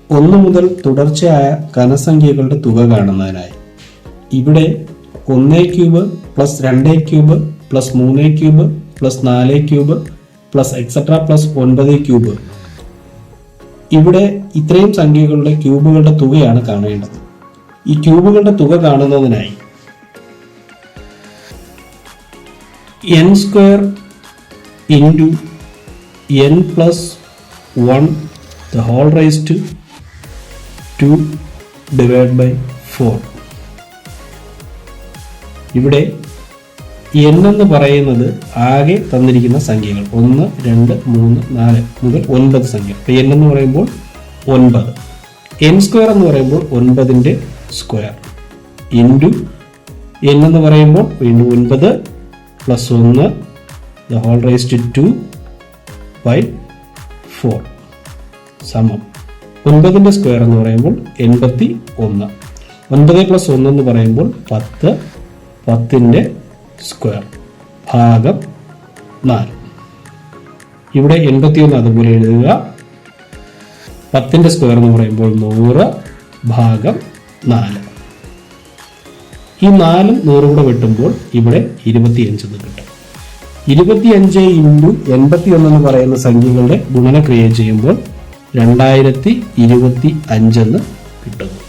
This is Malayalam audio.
1 മുതൽ തുടർച്ചയായ ഘനസംഖ്യകളുടെ തുക കാണുന്നതിനായി ഇവിടെ 1 cube plus 2 cube plus 3 cube plus 4 cube plus etcetera plus 9 cube, ഇവിടെ ഇത്രയും സംഖ്യകളുടെ ക്യൂബുകളുടെ തുകയാണ് കാണേണ്ടത്. ഈ ക്യൂബുകളുടെ തുക കാണുന്നതിനായി n square into n plus 1 the whole raised to 2 divided by 4. ഇവിടെ n എന്ന് പറയുന്നത് ആകെ തന്നിരിക്കുന്ന സംഖ്യകൾ 1, 2, 3, 4 മുതൽ 9 സംഖ്യ. അപ്പോൾ n എന്ന് പറയുമ്പോൾ 9, n സ്ക്വയർ എന്ന് പറയുമ്പോൾ 9ന്റെ സ്ക്വയർ ഇൻറ്റു n എന്ന് പറയുമ്പോൾ വീണ്ടും 9 plus 1 the whole raised to 2 by 4 സമം 9ന്റെ സ്ക്വയർ എന്ന് പറയുമ്പോൾ 81. 9 പ്ലസ് 1 എന്ന് പറയുമ്പോൾ 10, 10ന്റെ സ്ക്വയർ ഭാഗം 4. ഇവിടെ 81 അതുപോലെ എഴുതുക. 10ന്റെ സ്ക്വയർ എന്ന് പറയുമ്പോൾ 100 ഭാഗം 4. ഈ 4ഉം 100 കൂടെ വെട്ടുമ്പോൾ ഇവിടെ 25 എന്ന് കിട്ടും. 25 ഇൻറ്റു 81 എന്ന് പറയുന്ന സംഖ്യകളുടെ ഗുണനക്രിയ ചെയ്യുമ്പോൾ 2025 എന്ന് കിട്ടുന്നു.